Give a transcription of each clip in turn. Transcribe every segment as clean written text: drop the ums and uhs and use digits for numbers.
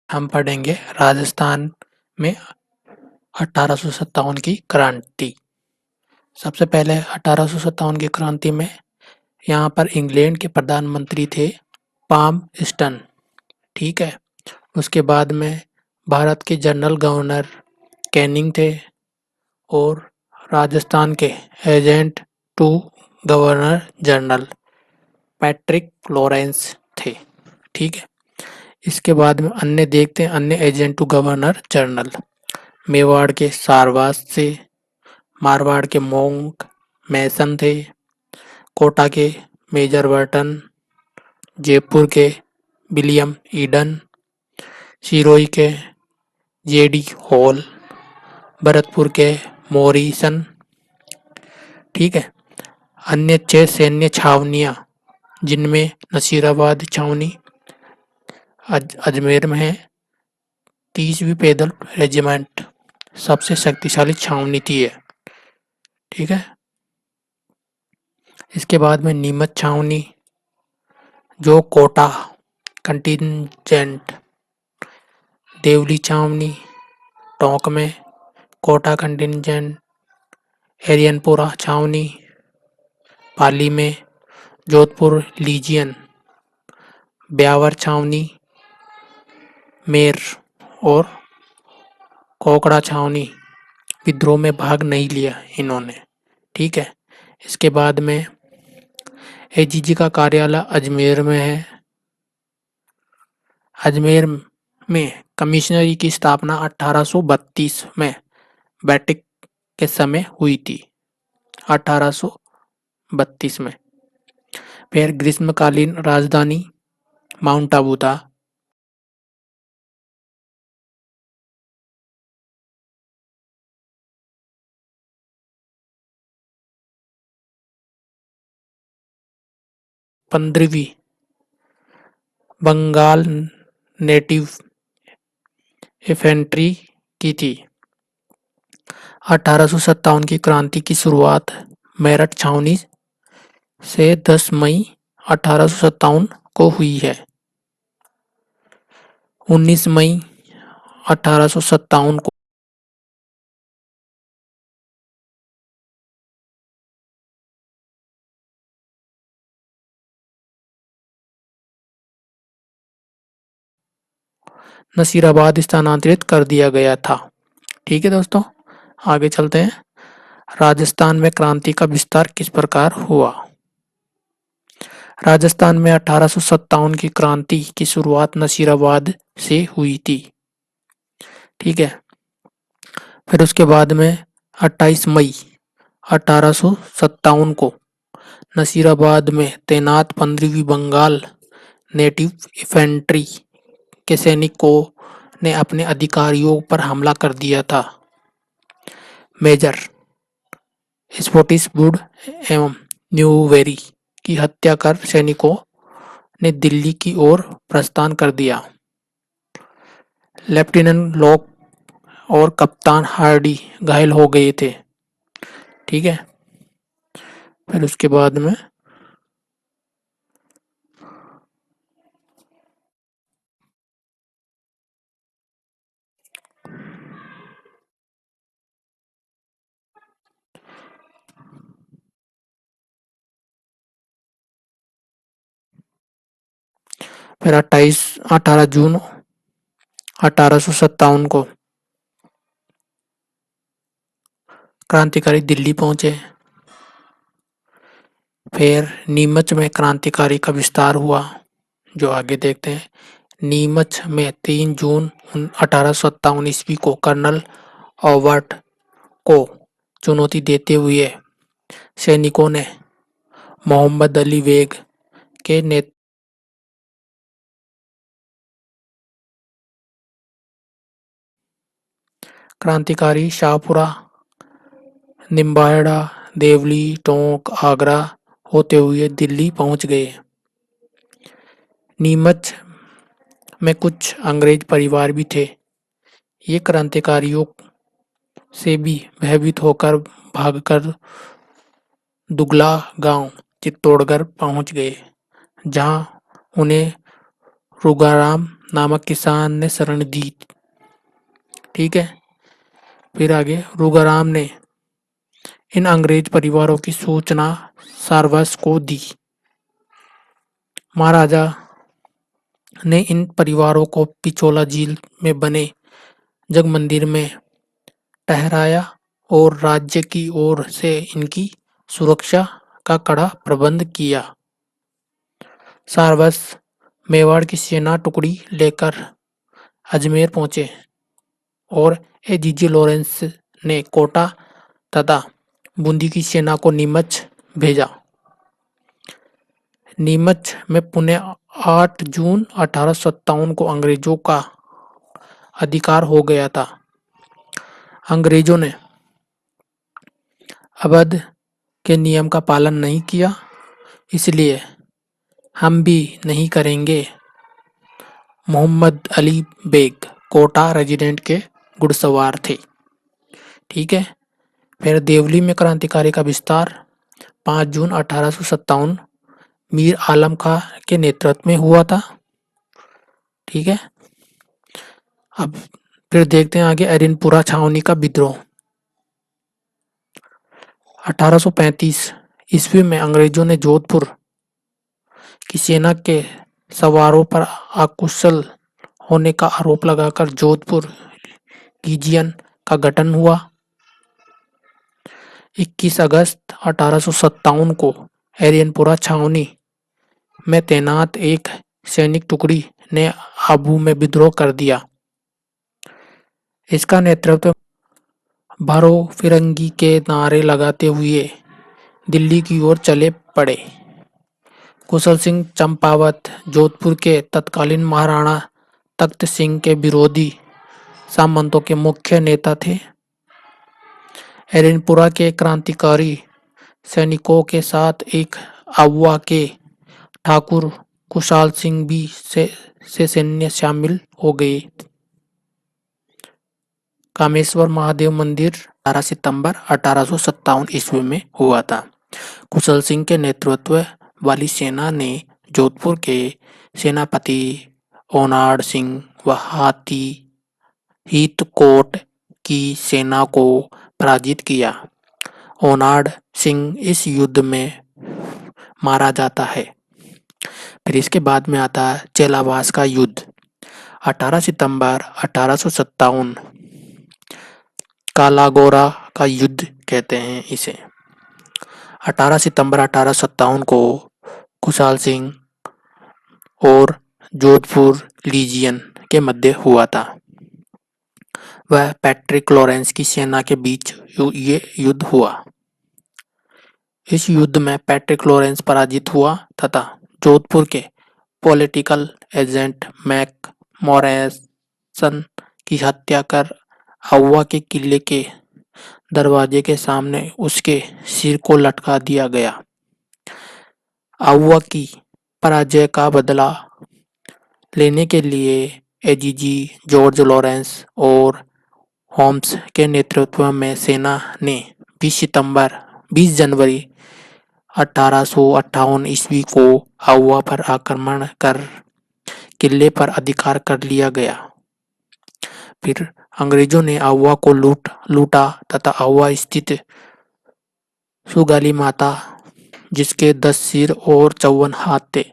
हम पढ़ेंगे राजस्थान में 1857 की क्रांति। सबसे पहले 1857 की क्रांति में यहाँ पर इंग्लैंड के प्रधानमंत्री थे पाम स्टन। ठीक है। उसके बाद में भारत के जनरल गवर्नर कैनिंग थे और राजस्थान के agent to governor general Patrick Lawrence थे। ठीक है। इसके बाद में अन्य देखते हैं अन्य agent to governor general. Mewar के सारवास से, मारवाड़ के मोंक मैसन थे, कोटा के मेजर बर्टन, जयपुर के विलियम ईडन, सिरोही के जेडी हॉल, भरतपुर के मोरिसन। ठीक है। अन्य 6 सैन्य छावनियां जिनमें नसीराबाद छावनी अजमेर में है, 30वीं पैदल रेजिमेंट सबसे शक्तिशाली छावनी थी है। ठीक है। इसके बाद में नीमच छावनी, जो कोटा कंटिजेंट, देवली छावनी टोंक में, कोटा कंटिजेंट, हरियनपुरा छावनी पाली में, जोधपुर लीजियन, ब्यावर छावनी मेर और कोकड़ा छावनी विद्रोह में भाग नहीं लिया इन्होंने। ठीक है। इसके बाद में एजीजी का कार्यालय अजमेर में है। अजमेर में कमिश्नरी की स्थापना 1832 में बैठक के समय हुई थी। 1832 में। फिर ग्रीष्मकालीन राजधानी माउंट आबू था। पंद्रहवीं बंगाल नेटिव इन्फेंट्री की थी। 1857 की क्रांति की शुरुआत मेरठ छावनी से 10 मई 1857 को हुई है। 19 मई 1857 को नसीराबाद स्थानांतरित कर दिया गया था। ठीक है दोस्तों, आगे चलते हैं। राजस्थान में क्रांति का विस्तार किस प्रकार हुआ। राजस्थान में 1857 की क्रांति की शुरुआत नसीराबाद से हुई थी। ठीक है। फिर उसके बाद में 28 मई 1857 को नसीराबाद में तैनात 15वीं बंगाल नेटिव इन्फेंट्री के सैनिकों ने अपने अधिकारियों पर हमला कर दिया था। मेजर स्पोर्टिसवुड एवं न्यूवेरी की हत्या कर सैनिकों ने दिल्ली की ओर प्रस्थान कर दिया। लेफ्टिनेंट लॉक और कप्तान हार्डी घायल हो गए थे। ठीक है। फिर उसके बाद में फिर 18 जून 1857 को क्रांतिकारी दिल्ली पहुंचे। फिर नीमच में क्रांतिकारी का विस्तार हुआ, जो आगे देखते हैं। नीमच में 3 जून 1857 ईस्वी को कर्नल ऑवर्ट को चुनौती देते हुए सैनिकों ने मोहम्मद अली बेग के नेतृत्व क्रांतिकारी शाहपुरा, निम्बाहेड़ा, देवली, टोंक, आगरा होते हुए दिल्ली पहुंच गए। नीमच में कुछ अंग्रेज परिवार भी थे। ये क्रांतिकारियों से भी भयभीत होकर भागकर दुगला गांव चित्तौड़गढ़ पहुंच गए, जहां उन्हें रुगाराम नामक किसान ने शरण दी। ठीक है। फिर आगे रूगाराम ने इन अंग्रेज परिवारों की सूचना सारवस को दी। महाराजा ने इन परिवारों को पिचोला झील में बने जग मंदिर में ठहराया और राज्य की ओर से इनकी सुरक्षा का कड़ा प्रबंध किया। सारवस मेवाड़ की सेना टुकड़ी लेकर अजमेर पहुंचे और एजीजी लॉरेंस ने कोटा तथा बूंदी की सेना को नीमच भेजा। नीमच में पुनः 8 जून 1857 को अंग्रेजों का अधिकार हो गया था। अंग्रेजों ने अवध के नियम का पालन नहीं किया, इसलिए हम भी नहीं करेंगे। मोहम्मद अली बेग कोटा रेजिडेंट के घुड़सवार थे। ठीक है। फिर देवली में क्रांतिकारी का विस्तार 5 जून 1857 मीर आलम खां के नेतृत्व में हुआ था। ठीक है। अब फिर देखते हैं आगे अरिनपुरा छावनी का विद्रोह। 1835 ईस्वी में अंग्रेजों ने जोधपुर की सेना के सवारों पर अकुशल होने का आरोप लगाकर जोधपुर लीजियन का गठन हुआ। 21 अगस्त 1857 को अरिनपुरा छावनी में तैनात एक सैनिक टुकड़ी ने आबू में विद्रोह कर दिया। इसका नेतृत्व भरो फिरंगी के नारे लगाते हुए दिल्ली की ओर चले पड़े। कुशल सिंह चंपावत जोधपुर के तत्कालीन महाराणा तख्त सिंह के विरोधी सामंतों के मुख्य नेता थे। अरिनपुरा के क्रांतिकारी सैनिकों के साथ एक आउवा के ठाकुर कुशाल सिंह भी से सैन्य शामिल हो गए। कामेश्वर महादेव मंदिर 18 सितंबर 1857 ईस्वी में हुआ था। कुशल सिंह के नेतृत्व वाली सेना ने जोधपुर के सेनापति ओनाड सिंह व हाथी हीथकोट की सेना को पराजित किया। ओनाड सिंह इस युद्ध में मारा जाता है। फिर इसके बाद में आता है चेलावास का युद्ध। 18 सितंबर 1857 कालागोरा का युद्ध कहते हैं इसे। 18 सितंबर 1857 को कुशाल सिंह और जोधपुर लीजियन के मध्य हुआ था। वह पैट्रिक लॉरेंस की सेना के बीच ये युद्ध हुआ। इस युद्ध में पैट्रिक लॉरेंस पराजित हुआ तथा जोधपुर के पॉलिटिकल एजेंट मैक मॉरेसन की हत्या कर आउवा के किले के दरवाजे के सामने उसके सिर को लटका दिया गया। आउवा की पराजय का बदला लेने के लिए एजीजी जॉर्ज लॉरेंस और होम्स के नेतृत्व में सेना ने 20 जनवरी 1858 ईस्वी को आउवा पर आक्रमण कर किले पर अधिकार कर लिया गया। फिर अंग्रेजों ने आउवा को लूटा तथा आउवा स्थित सुगाली माता, जिसके 10 सिर और 54 हाथ थे,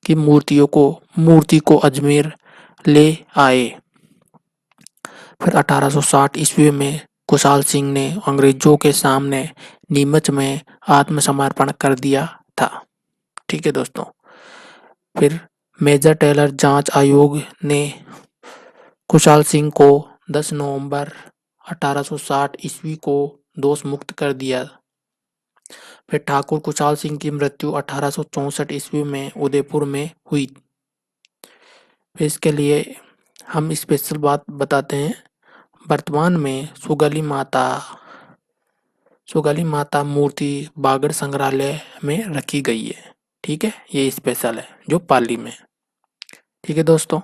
की मूर्ति को अजमेर ले आए। फिर 1860 ईस्वी में कुशाल सिंह ने अंग्रेजों के सामने नीमच में आत्मसमर्पण कर दिया था। ठीक है दोस्तों। फिर मेजर टेलर जांच आयोग ने कुशाल सिंह को 10 नवंबर 1860 ईस्वी को दोष मुक्त कर दिया। फिर ठाकुर कुशाल सिंह की मृत्यु 1864 ईस्वी में उदयपुर में हुई। फिर इसके लिए हम स्पेशल बात बताते हैं। वर्तमान में सुगाली माता मूर्ति बागड़ संग्रहालय में रखी गई है। ठीक है, ये स्पेशल है जो पाली में। ठीक है दोस्तों।